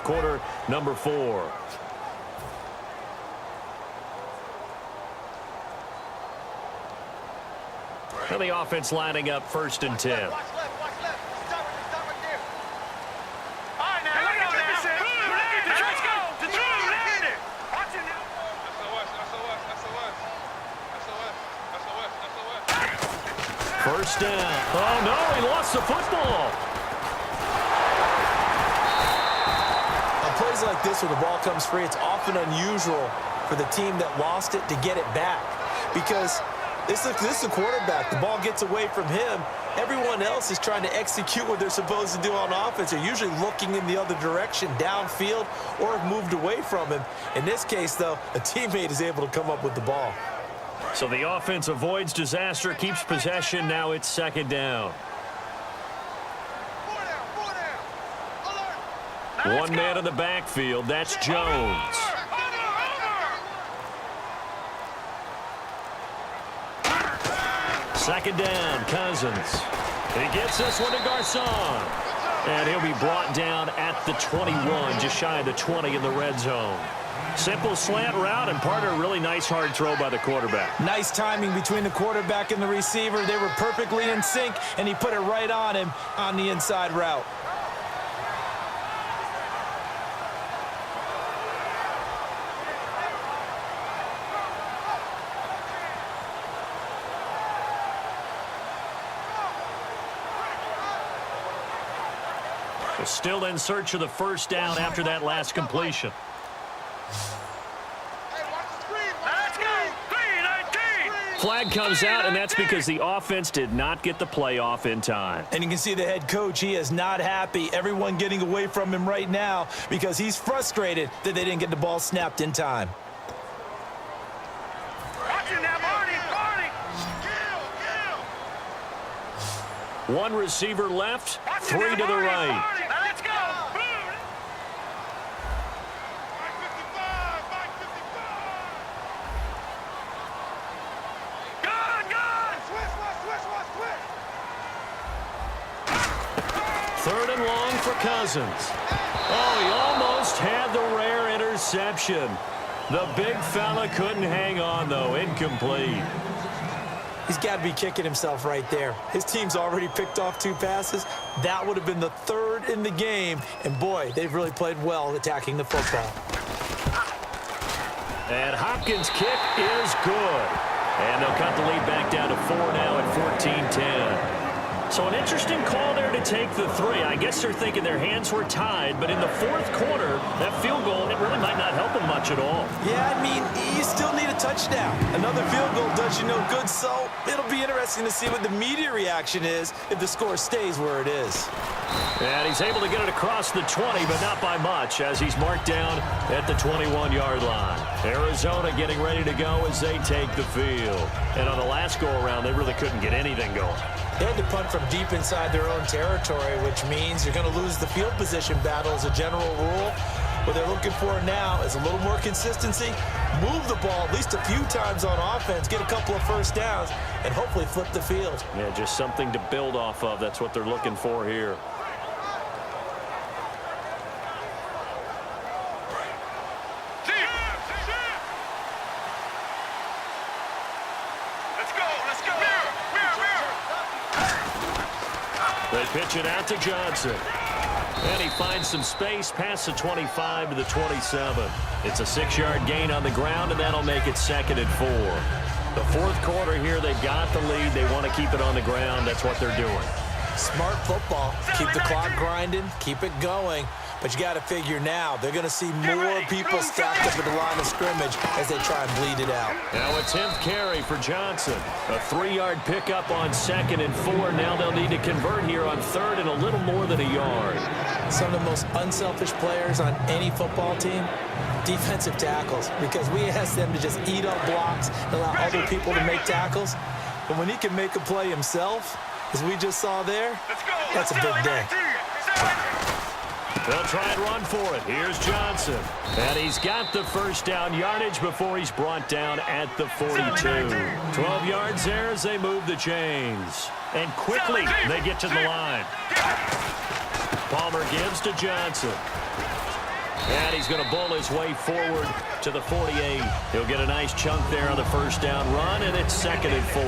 quarter, number 4. And the offense lining up 1st and 10. First down. Oh, no, he lost the football. On plays like this where the ball comes free, it's often unusual for the team that lost it to get it back. Because this is the quarterback. The ball gets away from him. Everyone else is trying to execute what they're supposed to do on offense. They're usually looking in the other direction, downfield, or have moved away from him. In this case, though, a teammate is able to come up with the ball. So the offense avoids disaster, keeps possession. Now it's 2nd down. One man in the backfield. That's Jones. Second down, Cousins. He gets this one to Garcon. And he'll be brought down at the 21, just shy of the 20 in the red zone. Simple slant route, and part of a really nice hard throw by the quarterback. Nice timing between the quarterback and the receiver. They were perfectly in sync, and he put it right on him on the inside route. Still in search of the first down after that last completion. Flag comes out, and that's because the offense did not get the play off in time. And you can see the head coach, he is not happy. Everyone getting away from him right now because he's frustrated that they didn't get the ball snapped in time. One receiver left, 3 to the right. Third and long for Cousins. Oh, he almost had the rare interception. The big fella couldn't hang on, though. Incomplete. He's got to be kicking himself right there. His team's already picked off 2 passes. That would have been the 3rd in the game. And, boy, they've really played well attacking the football. And Hopkins' kick is good. And they'll cut the lead back down to 4 now at 14-10. So an interesting call there to take the 3. I guess they're thinking their hands were tied, but in the 4th quarter, that field goal, it really might not help them much at all. Yeah, I mean, you still need a touchdown. Another field goal does you no good, so it'll be interesting to see what the media reaction is if the score stays where it is. And he's able to get it across the 20, but not by much, as he's marked down at the 21-yard line. Arizona getting ready to go as they take the field. And on the last go-around, they really couldn't get anything going. They had to punt from deep inside their own territory, which means you're going to lose the field position battle as a general rule. What they're looking for now is a little more consistency, move the ball at least a few times on offense, get a couple of first downs, and hopefully flip the field. Yeah, just something to build off of. That's what they're looking for here. They pitch it out to Johnson. And he finds some space past the 25 to the 27. It's a 6-yard gain on the ground, and that'll make it 2nd and 4. The 4th quarter here, they've got the lead. They want to keep it on the ground. That's what they're doing. Smart football. Keep the clock grinding. Keep it going. But you got to figure now, they're going to see more people stacked up at the line of scrimmage as they try and bleed it out. Now a 10th carry for Johnson. A 3-yard pickup on 2nd and 4. Now they'll need to convert here on 3rd and a little more than a yard. Some of the most unselfish players on any football team, defensive tackles, because we ask them to just eat up blocks and allow other people to make tackles. But when he can make a play himself, as we just saw there, that's a big day. They'll try and run for it. Here's Johnson. And he's got the first down yardage before he's brought down at the 42. 12 yards there as they move the chains. And quickly they get to the line. Palmer gives to Johnson. And he's going to bull his way forward to the 48. He'll get a nice chunk there on the first down run, and it's 2nd and 4.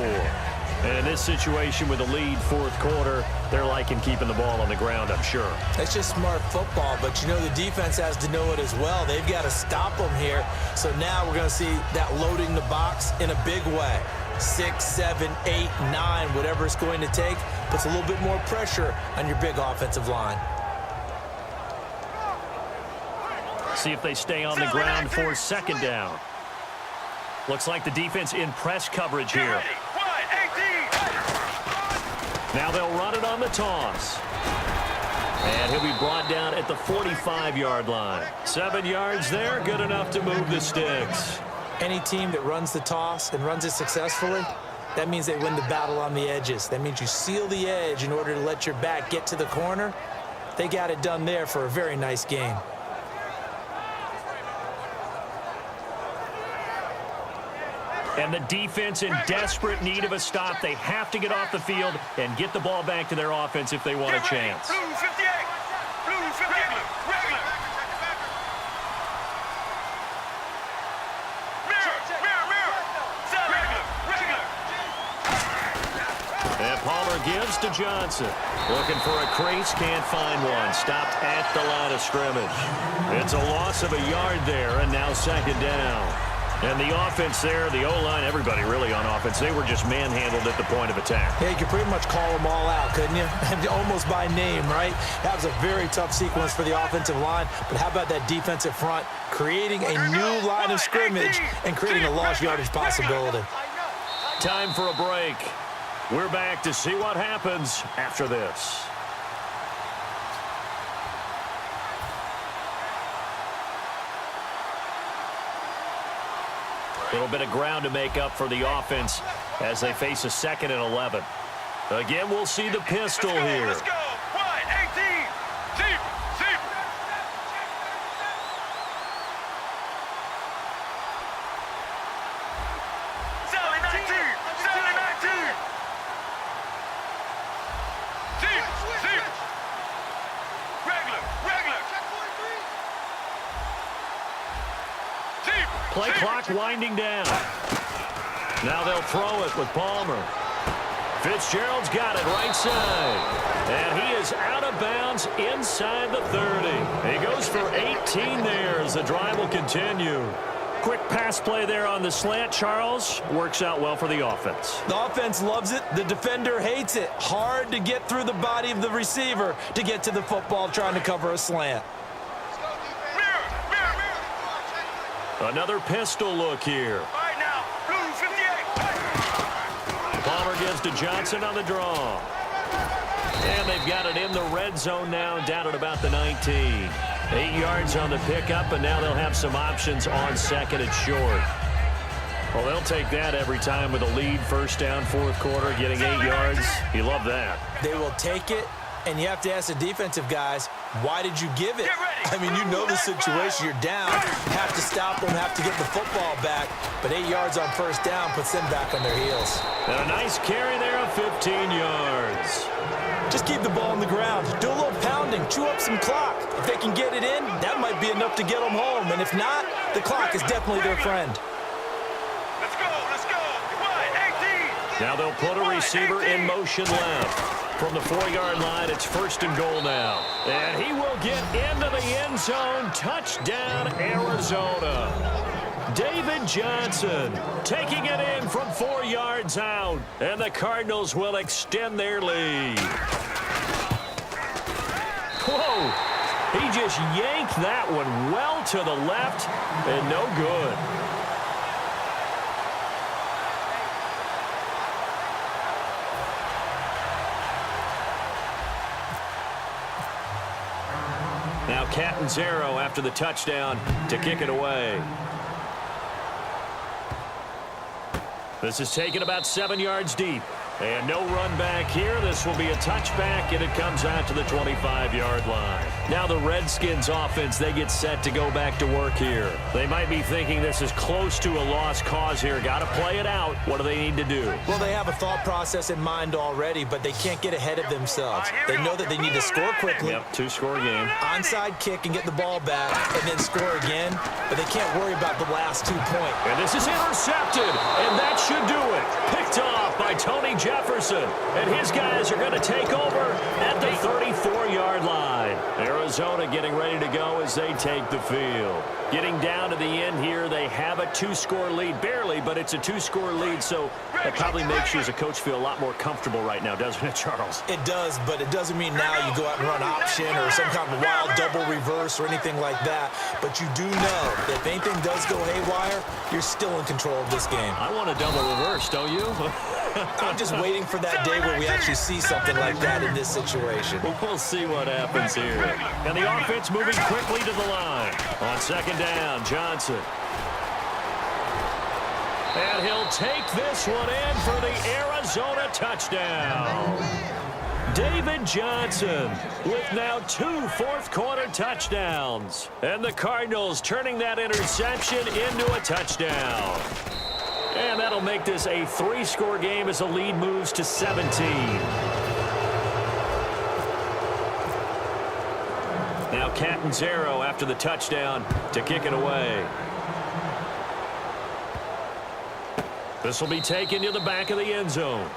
And in this situation with the lead fourth quarter, they're liking keeping the ball on the ground, I'm sure. It's just smart football, but you know the defense has to know it as well. They've got to stop them here. So now we're going to see that loading the box in a big way. 6, 7, 8, 9, whatever it's going to take, puts a little bit more pressure on your big offensive line. See if they stay on the ground for 2nd down. Looks like the defense in press coverage here. Now they'll run it on the toss. And he'll be brought down at the 45-yard line. 7 yards there, good enough to move the sticks. Any team that runs the toss and runs it successfully, that means they win the battle on the edges. That means you seal the edge in order to let your back get to the corner. They got it done there for a very nice game. And the defense in desperate need of a stop. They have to get off the field and get the ball back to their offense if they want a chance. Blue 58. Blue 58. Regular. And Palmer gives to Johnson. Looking for a crease, can't find one. Stopped at the line of scrimmage. It's a loss of a yard there, and now 2nd down. And the offense there, the O-line, everybody really on offense, they were just manhandled at the point of attack. Yeah, you could pretty much call them all out, couldn't you? Almost by name, right? That was a very tough sequence for the offensive line. But how about that defensive front creating a new line of scrimmage and creating a lost yardage possibility? Time for a break. We're back to see what happens after this. A little bit of ground to make up for the offense as they face a 2nd and 11. Again, we'll see the pistol here. Let's go. 18. Deep. Sally 19. Deep. Regular. Deep. Play clock winding down. Now they'll throw it with Palmer. Fitzgerald's got it right side. And he is out of bounds inside the 30. He goes for 18 there as the drive will continue. Quick pass play there on the slant, Charles. Works out well for the offense. The offense loves it. The defender hates it. Hard to get through the body of the receiver to get to the football trying to cover a slant. Another pistol look here. All right now, Blue 58. Palmer gives to Johnson on the draw. And they've got it in the red zone now, down at about the 19. 8 yards on the pickup, and now they'll have some options on 2nd and short. Well, they'll take that every time with a lead, 1st down, 4th quarter, getting 8 yards. You love that. They will take it, and you have to ask the defensive guys, why did you give it? I mean, you know the situation. You're down. Have to stop them, have to get the football back. But 8 yards on 1st down puts them back on their heels. And a nice carry there of 15 yards. Just keep the ball on the ground. Do a little pounding. Chew up some clock. If they can get it in, that might be enough to get them home. And if not, the clock is definitely their friend. Let's go. 18. Now they'll put a receiver in motion left. From the 4-yard line, it's 1st and goal now. And he will get into the end zone. Touchdown, Arizona. David Johnson taking it in from 4 yards out. And the Cardinals will extend their lead. Whoa! He just yanked that one well to the left and no good. Now Catanzaro after the touchdown to kick it away. This is taken about 7 yards deep. And no run back here. This will be a touchback, and it comes out to the 25-yard line. Now the Redskins offense, they get set to go back to work here. They might be thinking this is close to a lost cause here. Got to play it out. What do they need to do? Well, they have a thought process in mind already, but they can't get ahead of themselves. They know that they need to score quickly. Yep, two-score game. Onside kick and get the ball back and then score again, but they can't worry about the last 2 points. And this is intercepted, and that should do it. Picked off by Tony Jefferson, and his guys are going to take over at the 34-yard line. Arizona getting ready to go as they take the field. Getting down to the end here, they have a 2-score lead, barely, but it's a 2-score lead, so that probably makes you as a coach feel a lot more comfortable right now, doesn't it, Charles? It does, but it doesn't mean now you go out and run option or some kind of wild double reverse or anything like that. But you do know that if anything does go haywire, you're still in control of this game. I want a double reverse, don't you? I'm just waiting for that day where we actually see something like that in this situation. We'll see what happens here. And the offense moving quickly to the line. On second down, Johnson. And he'll take this one in for the Arizona touchdown. David Johnson with now 2 fourth-quarter touchdowns. And the Cardinals turning that interception into a touchdown. And that'll make this a 3-score game as the lead moves to 17. Now Catanzaro after the touchdown to kick it away. This will be taken to the back of the end zone.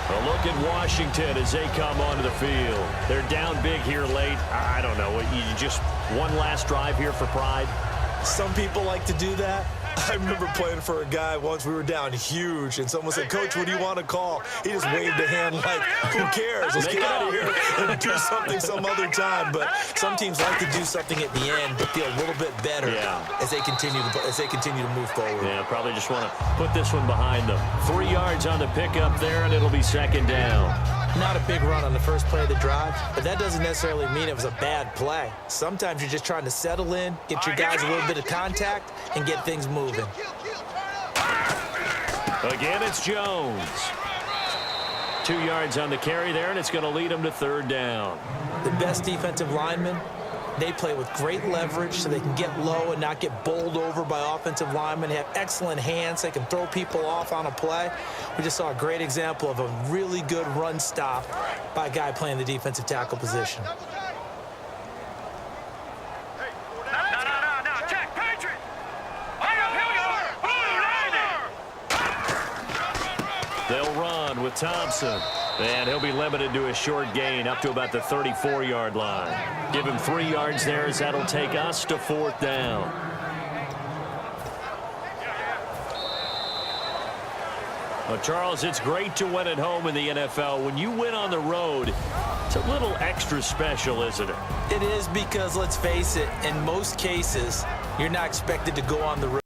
A look at Washington as they come onto the field. They're down big here late. I don't know. You just one last drive here for pride? Some people like to do that. I remember playing for a guy once. We were down huge, and someone said, "Coach, what do you want to call?" He just waved a hand like, "Who cares? Let's get out of here and do something some other time." But some teams like to do something at the end to feel a little bit better as they continue to move forward. Yeah, probably just want to put this one behind them. 3 yards on the pickup there, and it'll be second down. Not a big run on the first play of the drive, but that doesn't necessarily mean it was a bad play. Sometimes you're just trying to settle in, get your guys a little bit of contact, and get things moving. Again, it's Jones. 2 yards on the carry there, and it's going to lead them to third down. The best defensive linemen, they play with great leverage so they can get low and not get bowled over by offensive linemen. They have excellent hands. They can throw people off on a play. We just saw a great example of a really good run stop by a guy playing the defensive tackle position. They'll run with Thompson. And he'll be limited to a short gain up to about the 34-yard line. Give him 3 yards there as that'll take us to fourth down. Well, Charles, it's great to win at home in the NFL. When you win on the road, it's a little extra special, isn't it? It is because, let's face it, in most cases, you're not expected to go on the road.